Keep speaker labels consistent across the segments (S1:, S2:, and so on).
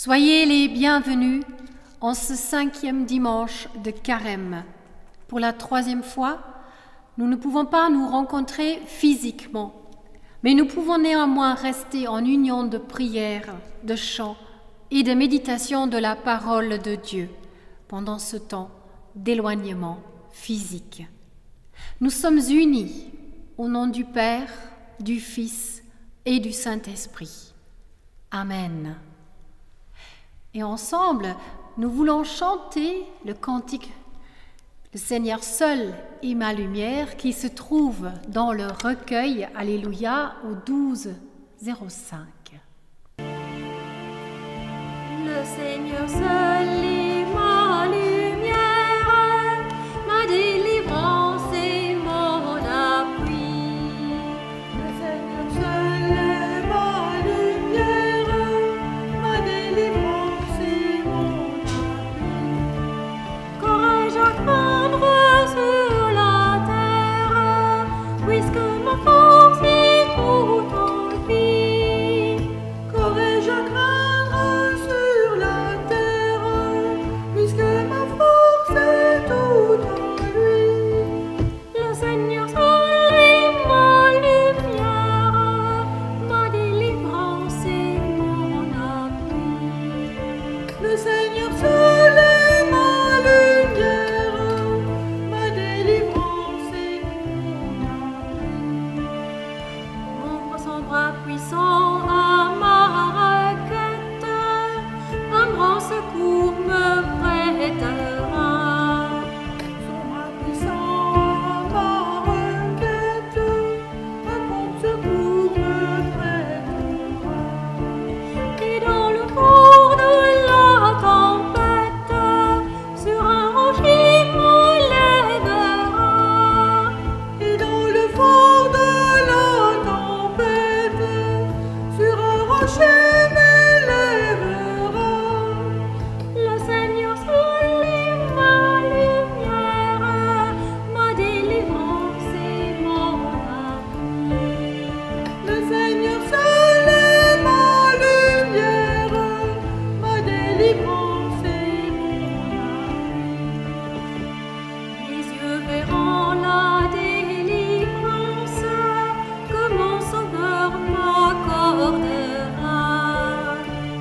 S1: Soyez les bienvenus en ce 5e dimanche de Carême. Pour la 3e fois, nous ne pouvons pas nous rencontrer physiquement, mais nous pouvons néanmoins rester en union de prière, de chant et de méditation de la parole de Dieu pendant ce temps d'éloignement physique. Nous sommes unis au nom du Père, du Fils et du Saint-Esprit. Amen. Et ensemble, nous voulons chanter le cantique « Le Seigneur seul est ma lumière » qui se trouve dans le recueil « Alléluia » au 12 05.
S2: Le Seigneur seul est ma lumière, ma délivrance et mon appui. Le Seigneur seul est ma lumière, ma délivrance et mon appui. Qu'aurais-je à craindre sur la terre, puisque ma force est tout en lui? Qu'aurais-je à craindre sur la terre, puisque ma force est tout en lui? Le Seigneur seul est ma lumière, ma délivrance et mon appui. Le Seigneur seul est ma lumière, ma délivrance et mon appui. Ouvre son bras puissant à ma requête, un grand secours me prêtera. Son bras puissant à ma requête, un grand secours me prêtera. Et dans le jour de la tempête, sur un rocher m'élèvera. Et dans le fond de la tempête, sur un rocher m'élèvera. Le Seigneur seul est ma lumière, ma délivrance et mon appui. Le Seigneur seul est ma lumière, ma délivrance et mon appui. Les yeux verront la délivrance que mon Sauveur m'accordera.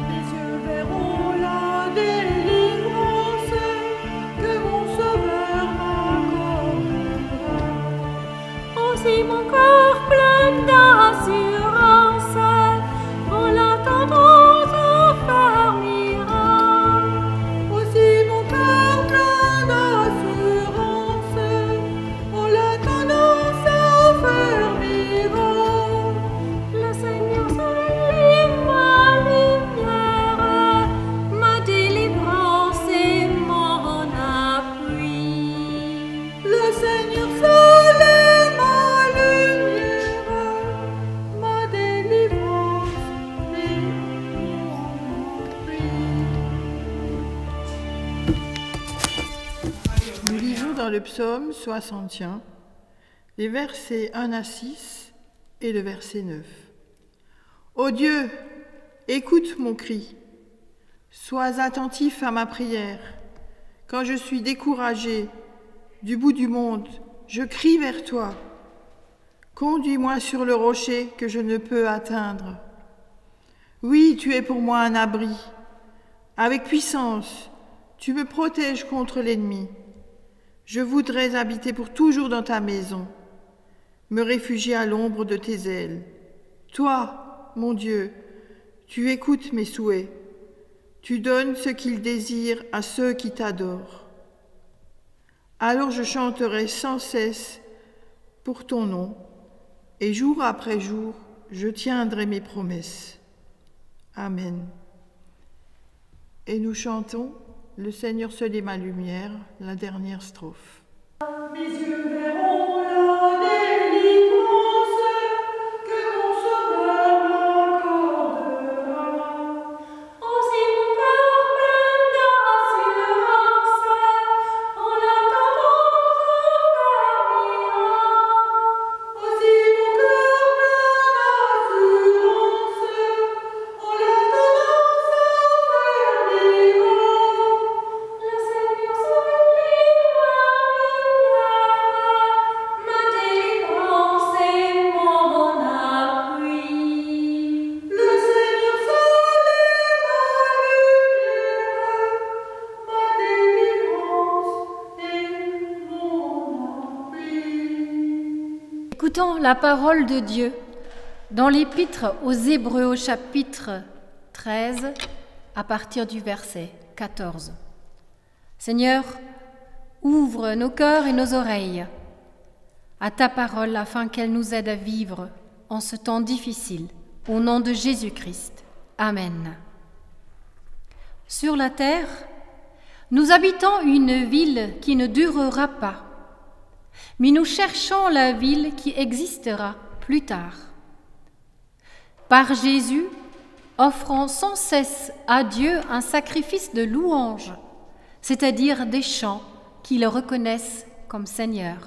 S2: Les yeux verront la délivrance que mon Sauveur m'accordera. Aussi mon cœur plein d'assurance en l'attendant s'affermira. Aussi mon cœur plein d'assurance en l'attendant s'affermira. Le Seigneur seul est ma lumière, ma délivrance et mon appui. Le Seigneur seul est ma lumière, ma délivrance et mon appui.
S3: Nous lisons dans le psaume 61, les versets 1 à 6 et le verset 9. Ô Dieu, écoute mon cri, sois attentif à ma prière. Quand je suis découragé, du bout du monde, je crie vers toi. Conduis-moi sur le rocher que je ne peux atteindre. Oui, tu es pour moi un abri. Avec puissance, tu me protèges contre l'ennemi. Je voudrais habiter pour toujours dans ta maison, me réfugier à l'ombre de tes ailes. Toi, mon Dieu, tu écoutes mes souhaits. Tu donnes ce qu'ils désirent à ceux qui t'adorent. Alors je chanterai sans cesse pour ton nom, et jour après jour, je tiendrai mes promesses. Amen. Et nous chantons « Le Seigneur seul est ma lumière », la dernière strophe.
S2: Mes yeux verront la délivrance que mon Sauveur m'accordera. Aussi mon cœur plein d'assurance en l'attendant s'affermira. Aussi mon cœur plein d'assurance en l'attendant s'affermira.
S1: Écoutons la parole de Dieu dans l'Épître aux Hébreux au chapitre 13 à partir du verset 14. Seigneur, ouvre nos cœurs et nos oreilles à ta parole afin qu'elle nous aide à vivre en ce temps difficile. Au nom de Jésus-Christ. Amen. Sur la terre, nous habitons une ville qui ne durera pas, mais nous cherchons la ville qui existera plus tard. Par Jésus, offrons sans cesse à Dieu un sacrifice de louange, c'est-à-dire des chants qui le reconnaissent comme Seigneur.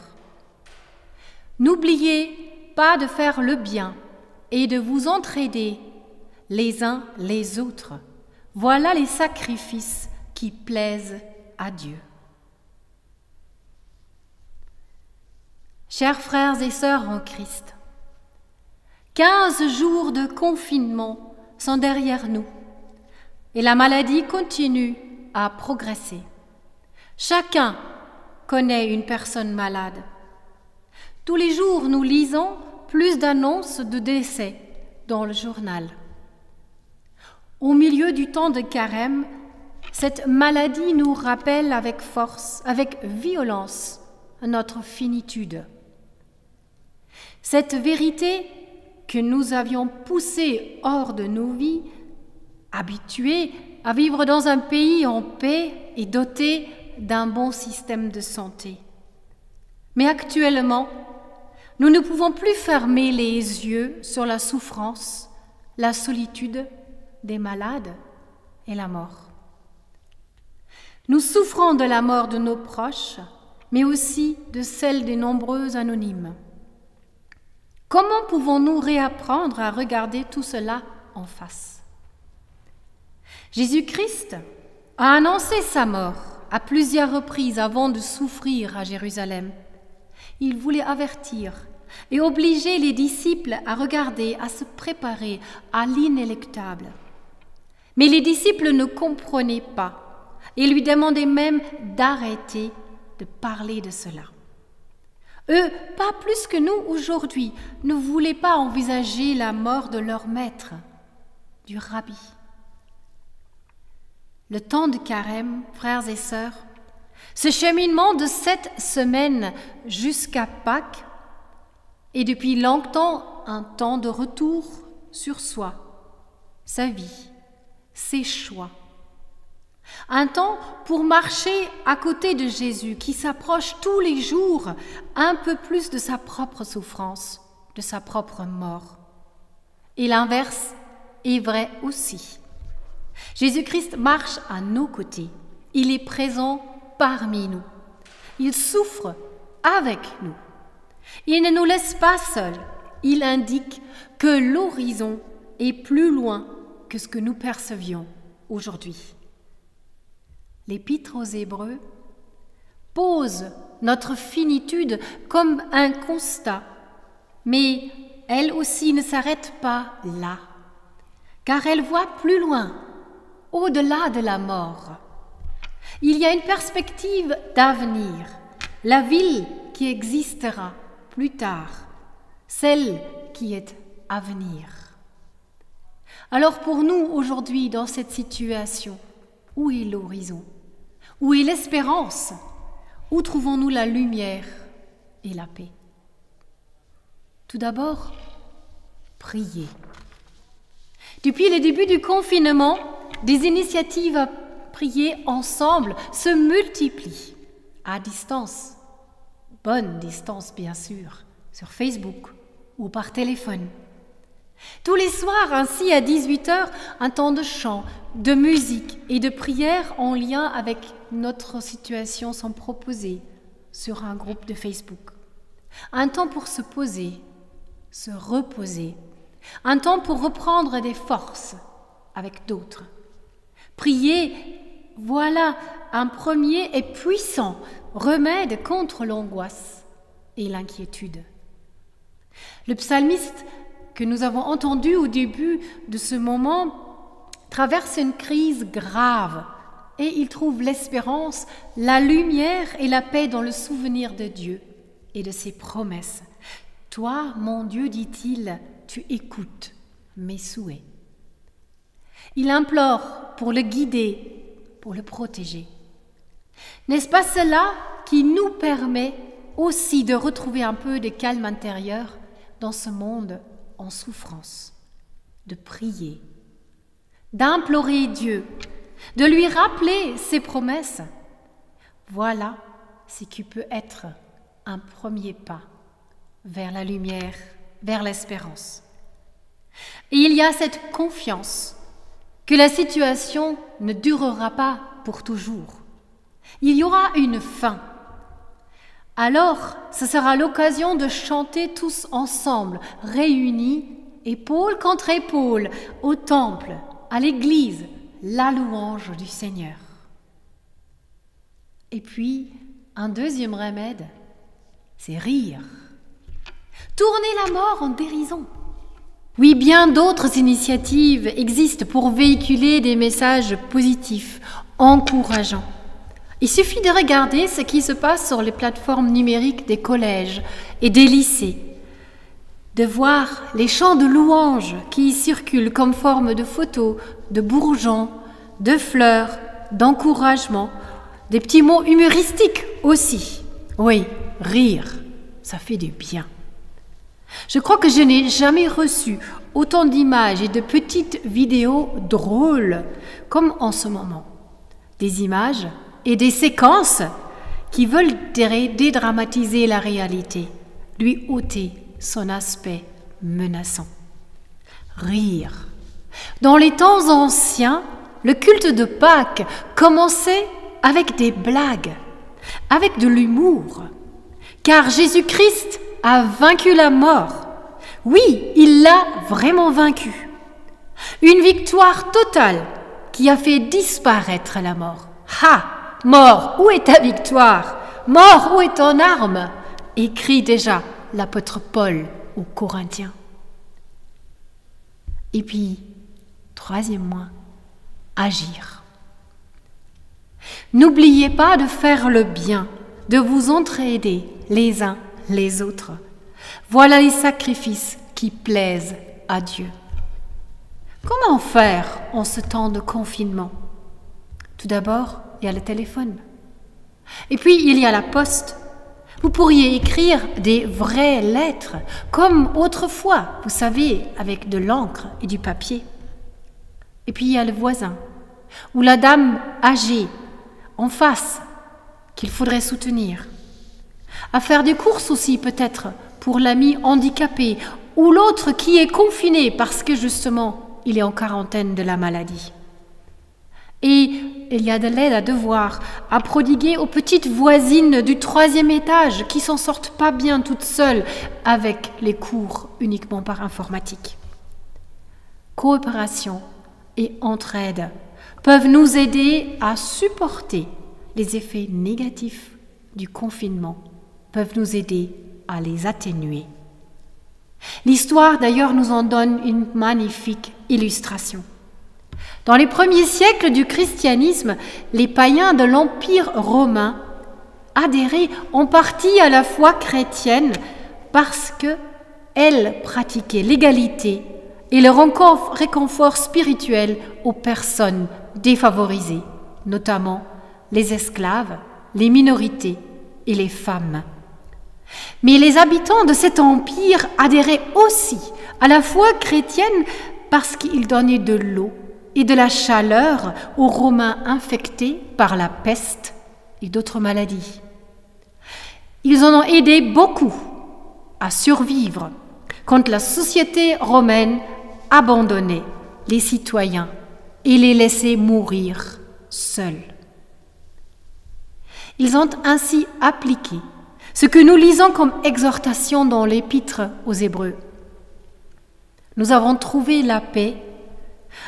S1: N'oubliez pas de faire le bien et de vous entraider les uns les autres. Voilà les sacrifices qui plaisent à Dieu. Chers frères et sœurs en Christ, 15 jours de confinement sont derrière nous et la maladie continue à progresser. Chacun connaît une personne malade. Tous les jours, nous lisons plus d'annonces de décès dans le journal. Au milieu du temps de carême, cette maladie nous rappelle avec force, avec violence, notre finitude. Cette vérité que nous avions poussée hors de nos vies, habitués à vivre dans un pays en paix et doté d'un bon système de santé. Mais actuellement, nous ne pouvons plus fermer les yeux sur la souffrance, la solitude des malades et la mort. Nous souffrons de la mort de nos proches, mais aussi de celle des nombreux anonymes. Comment pouvons-nous réapprendre à regarder tout cela en face? Jésus-Christ a annoncé sa mort à plusieurs reprises avant de souffrir à Jérusalem. Il voulait avertir et obliger les disciples à regarder, à se préparer à l'inéluctable. Mais les disciples ne comprenaient pas et lui demandaient même d'arrêter de parler de cela. Eux, pas plus que nous aujourd'hui, ne voulaient pas envisager la mort de leur maître, du rabbi. Le temps de carême, frères et sœurs, ce cheminement de 7 semaines jusqu'à Pâques est depuis longtemps un temps de retour sur soi, sa vie, ses choix. Un temps pour marcher à côté de Jésus qui s'approche tous les jours un peu plus de sa propre souffrance, de sa propre mort. Et l'inverse est vrai aussi. Jésus-Christ marche à nos côtés. Il est présent parmi nous. Il souffre avec nous. Il ne nous laisse pas seuls. Il indique que l'horizon est plus loin que ce que nous percevions aujourd'hui. L'Épître aux Hébreux pose notre finitude comme un constat, mais elle aussi ne s'arrête pas là, car elle voit plus loin, au-delà de la mort. Il y a une perspective d'avenir, la ville qui existera plus tard, celle qui est à venir. Alors pour nous aujourd'hui dans cette situation, où est l'horizon? Où est l'espérance? Où trouvons-nous la lumière et la paix? Tout d'abord, prier. Depuis le début du confinement, des initiatives à prier ensemble se multiplient, à distance, bonne distance bien sûr, sur Facebook ou par téléphone. Tous les soirs, ainsi à 18h, un temps de chant, de musique et de prière en lien avec notre situation sont proposés sur un groupe de Facebook. Un temps pour se poser, se reposer. Un temps pour reprendre des forces avec d'autres. Prier, voilà un premier et puissant remède contre l'angoisse et l'inquiétude. Le psalmiste que nous avons entendu au début de ce moment traverse une crise grave et il trouve l'espérance, la lumière et la paix dans le souvenir de Dieu et de ses promesses. Toi, mon Dieu, dit-il, tu écoutes mes souhaits. Il implore pour le guider, pour le protéger. N'est-ce pas cela qui nous permet aussi de retrouver un peu de calme intérieur dans ce monde en souffrance, de prier, d'implorer Dieu, de lui rappeler ses promesses? Voilà ce qui peut être un premier pas vers la lumière, vers l'espérance. Et il y a cette confiance que la situation ne durera pas pour toujours. Il y aura une fin. Alors, ce sera l'occasion de chanter tous ensemble, réunis, épaule contre épaule, au temple, à l'église, la louange du Seigneur. Et puis, un deuxième remède, c'est rire. Tourner la mort en dérision. Oui, bien d'autres initiatives existent pour véhiculer des messages positifs, encourageants. Il suffit de regarder ce qui se passe sur les plateformes numériques des collèges et des lycées, de voir les chants de louanges qui y circulent comme forme de photos, de bourgeons, de fleurs, d'encouragement, des petits mots humoristiques aussi. Oui, rire, ça fait du bien. Je crois que je n'ai jamais reçu autant d'images et de petites vidéos drôles comme en ce moment. Des images et des séquences qui veulent dédramatiser la réalité, lui ôter son aspect menaçant. Rire. Dans les temps anciens, le culte de Pâques commençait avec des blagues, avec de l'humour, car Jésus-Christ a vaincu la mort. Oui, il l'a vraiment vaincu. Une victoire totale qui a fait disparaître la mort. Ha! Mort, où est ta victoire? Mort, où est ton arme? Écrit déjà l'apôtre Paul aux Corinthiens. Et puis, troisièmement, agir. N'oubliez pas de faire le bien, de vous entraider les uns les autres. Voilà les sacrifices qui plaisent à Dieu. Comment faire en ce temps de confinement? Tout d'abord, il y a le téléphone. Et puis, il y a la poste. Vous pourriez écrire des vraies lettres, comme autrefois, vous savez, avec de l'encre et du papier. Et puis, il y a le voisin, ou la dame âgée, en face, qu'il faudrait soutenir. À faire des courses aussi, peut-être, pour l'ami handicapé, ou l'autre qui est confiné parce que, justement, il est en quarantaine de la maladie. Et il y a de l'aide à devoir, à prodiguer aux petites voisines du 3e étage qui s'en sortent pas bien toutes seules avec les cours uniquement par informatique. Coopération et entraide peuvent nous aider à supporter les effets négatifs du confinement, peuvent nous aider à les atténuer. L'histoire d'ailleurs nous en donne une magnifique illustration. Dans les premiers siècles du christianisme, les païens de l'Empire romain adhéraient en partie à la foi chrétienne parce qu'elle pratiquait l'égalité et le réconfort spirituel aux personnes défavorisées, notamment les esclaves, les minorités et les femmes. Mais les habitants de cet empire adhéraient aussi à la foi chrétienne parce qu'ils donnaient de l'eau et de la chaleur aux Romains infectés par la peste et d'autres maladies. Ils en ont aidé beaucoup à survivre quand la société romaine abandonnait les citoyens et les laissait mourir seuls. Ils ont ainsi appliqué ce que nous lisons comme exhortation dans l'Épître aux Hébreux. Nous avons trouvé la paix,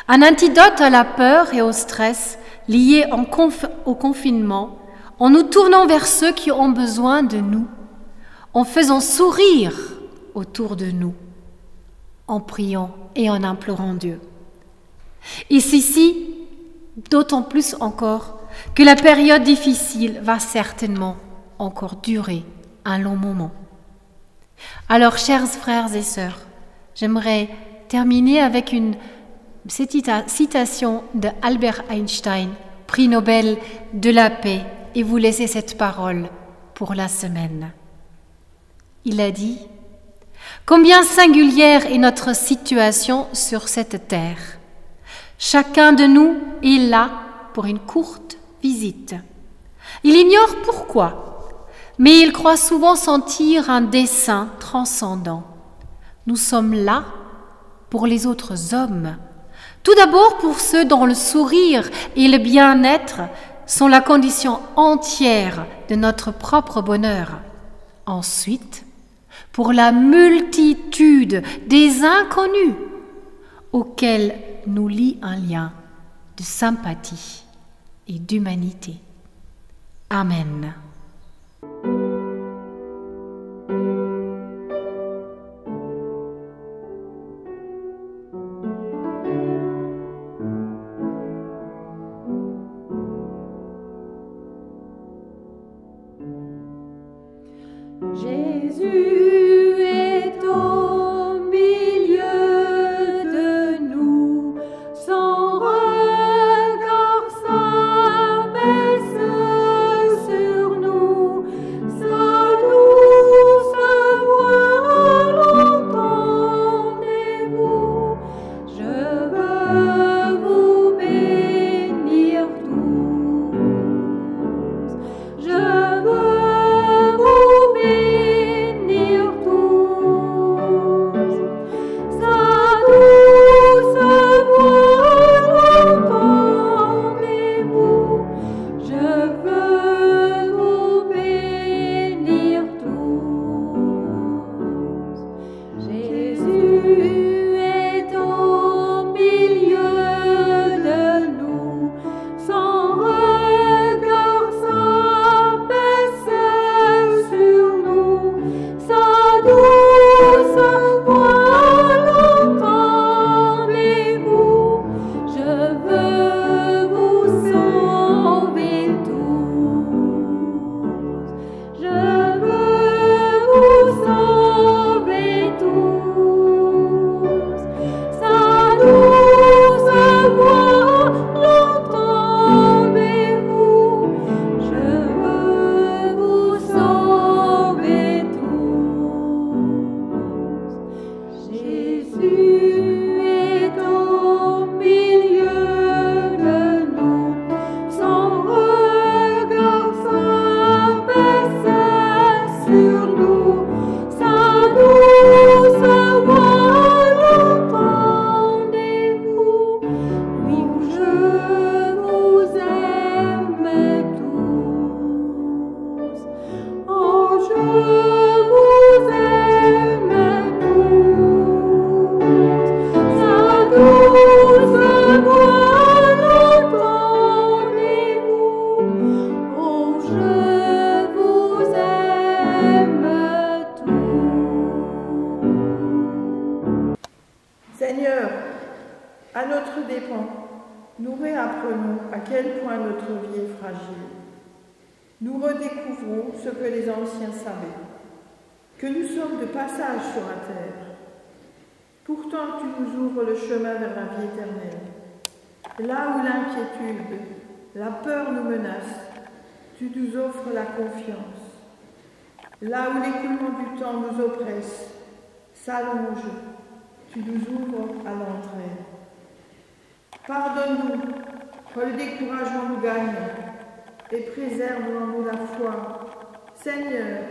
S1: un antidote à la peur et au stress liés au confinement, en nous tournant vers ceux qui ont besoin de nous, en faisant sourire autour de nous, en priant et en implorant Dieu. Et ceci, d'autant plus encore que la période difficile va certainement encore durer un long moment. Alors, chers frères et sœurs, j'aimerais terminer avec une citation de Albert Einstein, prix Nobel de la paix, et vous laisser cette parole pour la semaine. Il a dit « Combien singulière est notre situation sur cette terre. Chacun de nous est là pour une courte visite. Il ignore pourquoi, mais il croit souvent sentir un dessein transcendant. Nous sommes là pour les autres hommes. Tout d'abord pour ceux dont le sourire et le bien-être sont la condition entière de notre propre bonheur. Ensuite, pour la multitude des inconnus auxquels nous lie un lien de sympathie et d'humanité. Amen.
S2: Jésus est au milieu de nous, son regard s'abaisse sur nous, sa douce voix l'entendez-vous. Je veux vous bénir tous, je veux
S3: Seigneur, à notre dépens, nous réapprenons à quel point notre vie est fragile. Nous redécouvrons ce que les anciens savaient, que nous sommes de passage sur la terre. Pourtant, tu nous ouvres le chemin vers la vie éternelle. Là où l'inquiétude, la peur nous menacent, tu nous offres la confiance. Là où l'écoulement du temps nous oppresse, s'allonge, tu nous ouvres à l'entrée. Pardonne-nous quand le découragement nous gagne et préserve en nous la foi. Seigneur,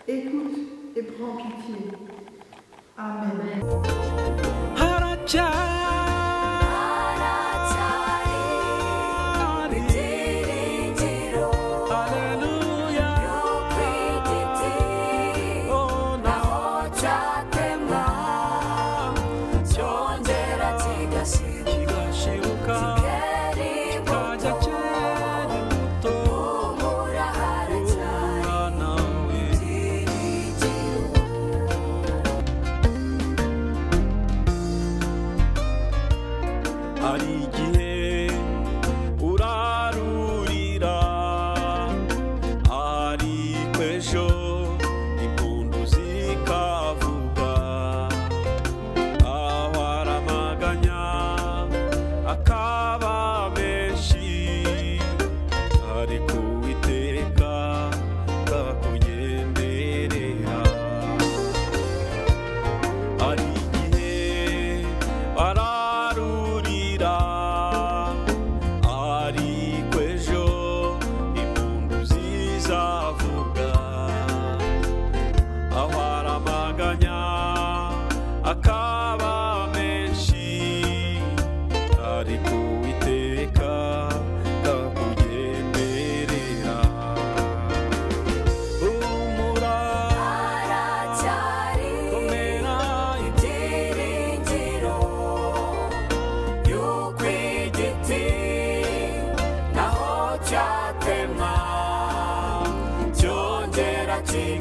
S3: écoute et prends pitié. Amen.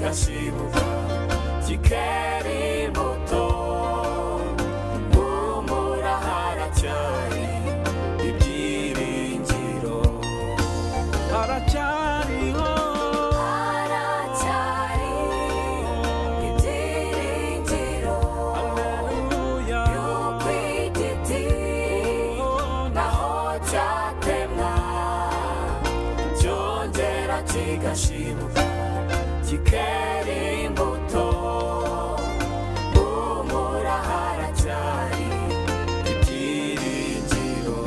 S4: kigashibuka kikera imbuto humura haracyari ibyiringiro haracyariho ibyiringiro yuko igiti naho cyatemwa cyongera kigashibuka kikera imbuto humura haracyari ibyiringiro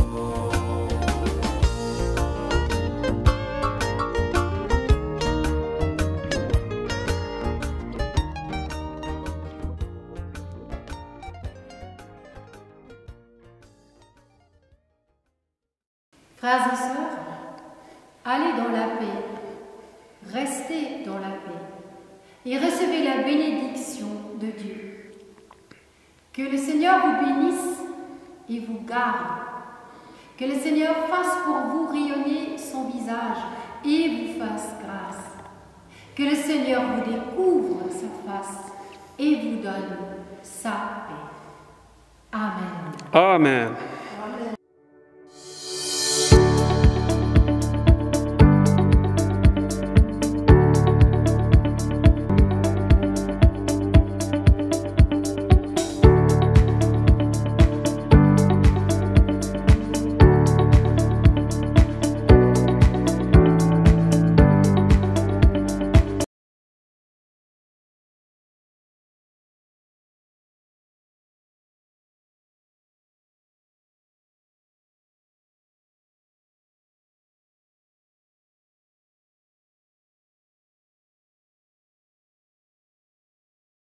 S1: Frères et sœurs, allez dans la paix, restez dans la paix et recevez la bénédiction de Dieu. Que le Seigneur vous bénisse et vous garde. Que le Seigneur fasse pour vous rayonner son visage et vous fasse grâce. Que le Seigneur vous découvre sa face et vous donne sa paix. Amen.
S5: Amen.